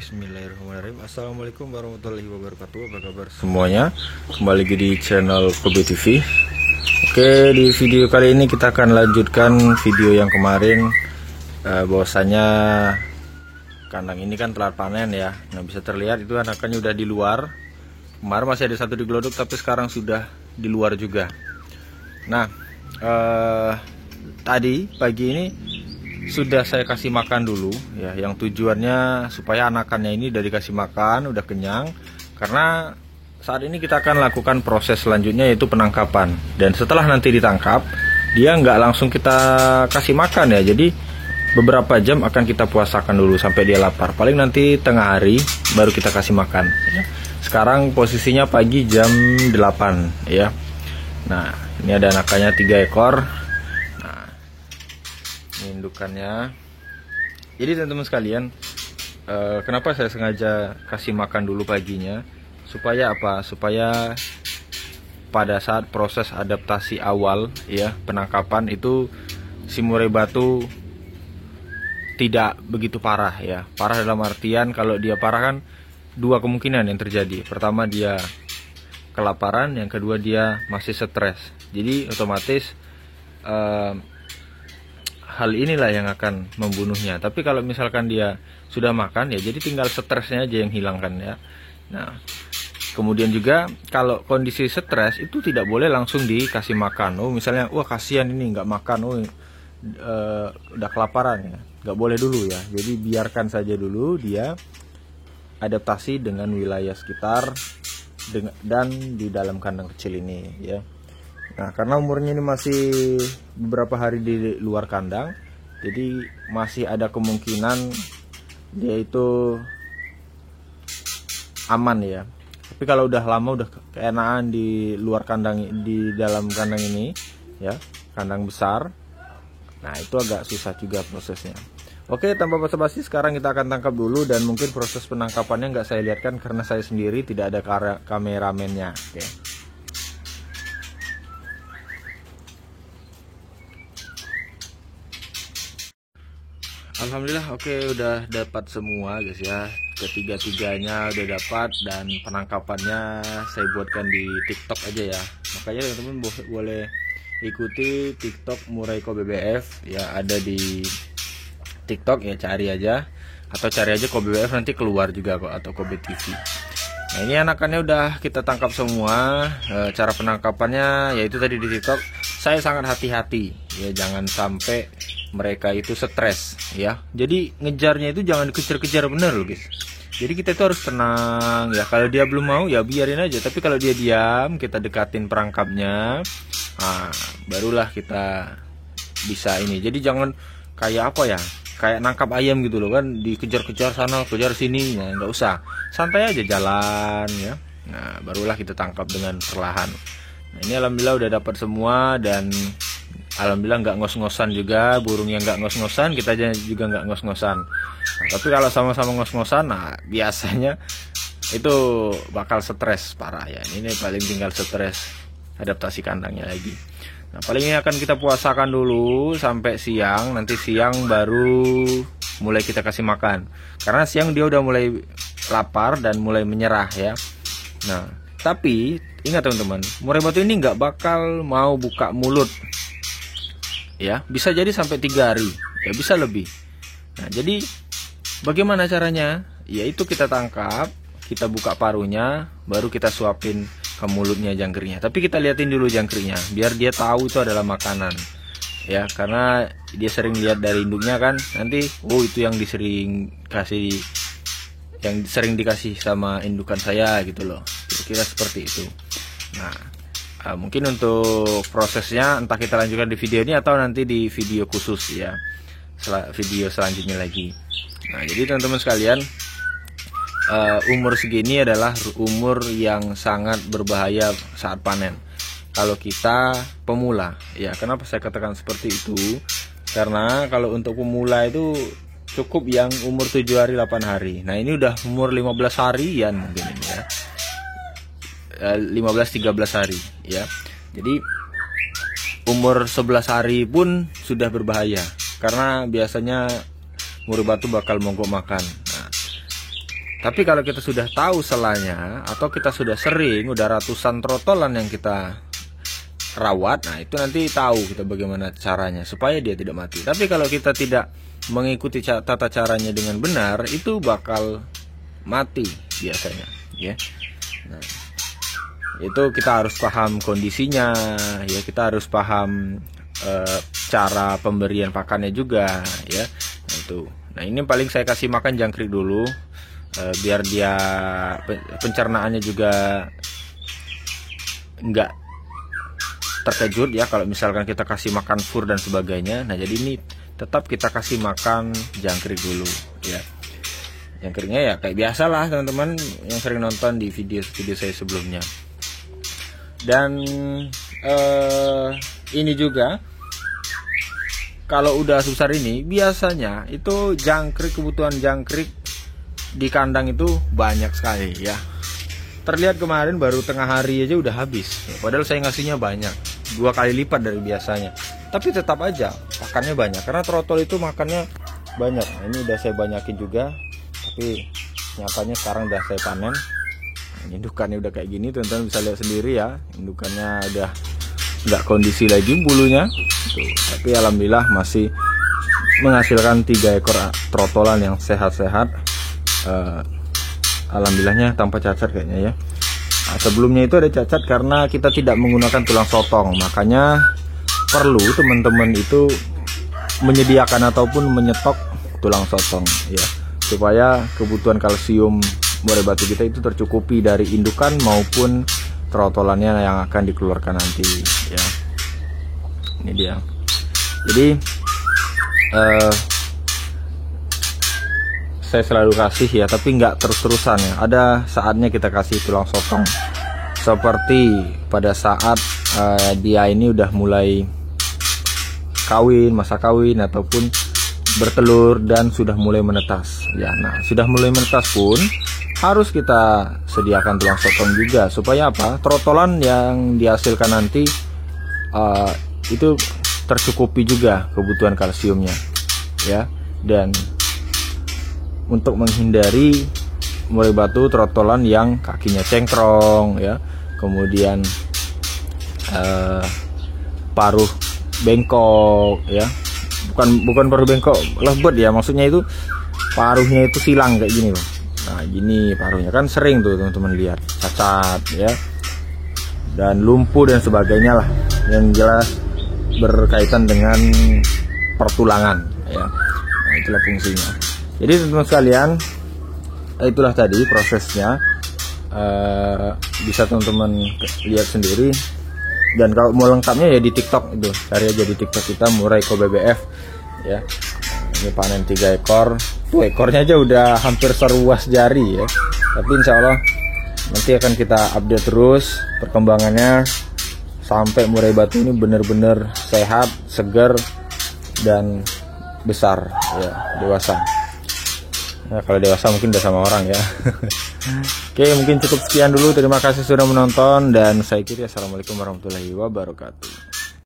Bismillahirrahmanirrahim. Assalamualaikum warahmatullahi wabarakatuh. Apa kabar semuanya? Kembali lagi di channel Kobe TV. Oke, di video kali ini kita akan lanjutkan video yang kemarin. Bahwasanya kandang ini kan telat panen ya. Nah, bisa terlihat itu anakannya udah di luar. Kemarin masih ada satu di gelodok, tapi sekarang sudah di luar juga. Nah, tadi pagi ini sudah saya kasih makan dulu ya, yang tujuannya supaya anakannya ini udah dikasih makan, udah kenyang. Karena saat ini kita akan lakukan proses selanjutnya, yaitu penangkapan. Dan setelah nanti ditangkap, dia nggak langsung kita kasih makan ya, jadi beberapa jam akan kita puasakan dulu sampai dia lapar. Paling nanti tengah hari baru kita kasih makan ya. Sekarang posisinya pagi jam 8 ya. Nah, ini ada anakannya 3 ekor. Indukannya. Jadi teman-teman sekalian, kenapa saya sengaja kasih makan dulu paginya? Supaya apa? Supaya pada saat proses adaptasi awal ya, penangkapan itu si murai batu tidak begitu parah ya. Parah dalam artian, kalau dia parah kan dua kemungkinan yang terjadi. Pertama, dia kelaparan, yang kedua dia masih stres. Jadi otomatis hal inilah yang akan membunuhnya. Tapi kalau misalkan dia sudah makan ya, jadi tinggal stresnya aja yang hilangkan ya. Nah, kemudian juga kalau kondisi stres itu tidak boleh langsung dikasih makan. Oh, misalnya wah kasihan ini nggak makan, udah kelaparan ya, nggak boleh dulu ya. Jadi biarkan saja dulu dia adaptasi dengan wilayah sekitar dan di dalam kandang kecil ini ya. Nah, karena umurnya ini masih beberapa hari di luar kandang, jadi masih ada kemungkinan dia itu aman ya. Tapi kalau udah lama, udah keenaan di luar kandang, di dalam kandang ini ya, kandang besar, nah itu agak susah juga prosesnya. Oke, tanpa basa-basi sekarang kita akan tangkap dulu, dan mungkin proses penangkapannya nggak saya lihatkan karena saya sendiri, tidak ada kameramennya. Oke. Alhamdulillah, oke, udah dapat semua guys ya. Ketiga-tiganya udah dapat, dan penangkapannya saya buatkan di TikTok aja ya. Makanya teman-teman boleh ikuti TikTok Murai Kobe BF ya, ada di TikTok ya, cari aja, atau cari aja Kobe BF, nanti keluar juga kok, atau Kobe TV. Nah, ini anakannya udah kita tangkap semua. Cara penangkapannya yaitu tadi di TikTok, saya sangat hati-hati ya, jangan sampai mereka itu stres ya. Jadi ngejarnya itu jangan dikejar-kejar, bener loh guys. Jadi kita itu harus tenang ya. Kalau dia belum mau ya biarin aja, tapi kalau dia diam, kita dekatin perangkapnya, nah, barulah kita bisa ini. Jadi jangan kayak apa ya, kayak nangkap ayam gitu loh kan, dikejar-kejar sana kejar sini. Nah, nggak usah, santai aja jalan ya. Nah, barulah kita tangkap dengan perlahan. Nah, ini alhamdulillah udah dapat semua, dan alhamdulillah nggak ngos-ngosan juga, burungnya nggak ngos-ngosan, kita juga nggak ngos-ngosan. Nah, tapi kalau sama-sama ngos-ngosan, nah biasanya itu bakal stres parah ya. Ini paling tinggal stres adaptasi kandangnya lagi. Nah, paling ini akan kita puasakan dulu sampai siang. Nanti siang baru mulai kita kasih makan, karena siang dia udah mulai lapar dan mulai menyerah ya. Nah, tapi ingat teman-teman, murai batu ini nggak bakal mau buka mulut ya, bisa jadi sampai 3 hari ya, bisa lebih. Nah, jadi bagaimana caranya? Yaitu kita tangkap, kita buka paruhnya, baru kita suapin ke mulutnya jangkirnya. Tapi kita liatin dulu jangkirnya, biar dia tahu itu adalah makanan ya, karena dia sering lihat dari induknya kan, nanti itu yang sering dikasih sama indukan saya gitu loh, kira-kira seperti itu. Nah, mungkin untuk prosesnya entah kita lanjutkan di video ini atau nanti di video khusus ya, video selanjutnya lagi. Nah, jadi teman-teman sekalian, umur segini adalah umur yang sangat berbahaya saat panen kalau kita pemula ya. Kenapa saya katakan seperti itu? Karena kalau untuk pemula itu cukup yang umur 7 hari 8 hari. Nah, ini udah umur 15 harian mungkin ini ya, 15-13 hari ya. Jadi umur 11 hari pun sudah berbahaya, karena biasanya murai batu bakal mogok makan. Nah, Tapi kalau kita sudah tahu selanya, atau kita sudah sering, udah ratusan trotolan yang kita rawat, nah itu nanti tahu kita bagaimana caranya supaya dia tidak mati. Tapi kalau kita tidak mengikuti tata caranya dengan benar, itu bakal mati biasanya, ya. Nah, itu kita harus paham kondisinya, ya. Kita harus paham cara pemberian pakannya juga, ya. Nah ini paling saya kasih makan jangkrik dulu, biar dia pencernaannya juga nggak terkejut ya kalau misalkan kita kasih makan fur dan sebagainya. Nah jadi ini tetap kita kasih makan jangkrik dulu, ya. Jangkriknya ya kayak biasa lah teman-teman yang sering nonton di video saya sebelumnya. Dan ini juga kalau udah sebesar ini biasanya itu jangkrik, kebutuhan jangkrik di kandang itu banyak sekali ya. Terlihat kemarin baru tengah hari aja udah habis, padahal saya ngasihnya banyak, 2 kali lipat dari biasanya. Tapi tetap aja pakannya banyak karena trotol itu makannya banyak. Nah, ini udah saya banyakin juga, tapi nyatanya sekarang udah saya panen. Indukannya udah kayak gini, teman-teman bisa lihat sendiri ya. Indukannya udah nggak kondisi lagi bulunya tuh. Tapi alhamdulillah masih menghasilkan 3 ekor trotolan yang sehat-sehat. Alhamdulillahnya tanpa cacat kayaknya ya. Nah, sebelumnya itu ada cacat karena kita tidak menggunakan tulang sotong, makanya perlu teman-teman itu menyediakan ataupun menyetok tulang sotong ya, supaya kebutuhan kalsium murai batu kita itu tercukupi dari indukan maupun trotolannya yang akan dikeluarkan nanti ya. Ini dia. Jadi saya selalu kasih ya, tapi nggak terus-terusan ya. Ada saatnya kita kasih tulang sotong, seperti pada saat dia ini udah mulai kawin, masa kawin ataupun bertelur dan sudah mulai menetas ya. Nah sudah mulai menetas pun harus kita sediakan tulang sotong juga, supaya apa, trotolan yang dihasilkan nanti itu tercukupi juga kebutuhan kalsiumnya ya. Dan untuk menghindari murai batu trotolan yang kakinya cengkrong ya, kemudian paruh bengkok ya, bukan paruh bengkok lebet ya, maksudnya itu paruhnya itu silang kayak gini loh. Nah gini paruhnya kan sering tuh teman-teman lihat cacat ya, dan lumpuh dan sebagainya lah, yang jelas berkaitan dengan pertulangan ya. Nah itulah fungsinya. Jadi teman-teman sekalian, itulah tadi prosesnya, bisa teman-teman lihat sendiri. Dan kalau mau lengkapnya ya di TikTok itu, cari aja di TikTok kita Muraiko BBF ya. Ini panen 3 ekor, tuh ekornya aja udah hampir seruas jari ya. Tapi insya Allah nanti akan kita update terus perkembangannya sampai murai batu ini benar-benar sehat, segar dan besar ya, dewasa. Nah, kalau dewasa mungkin udah sama orang ya. Oke, mungkin cukup sekian dulu. Terima kasih sudah menonton dan saya kira assalamualaikum warahmatullahi wabarakatuh.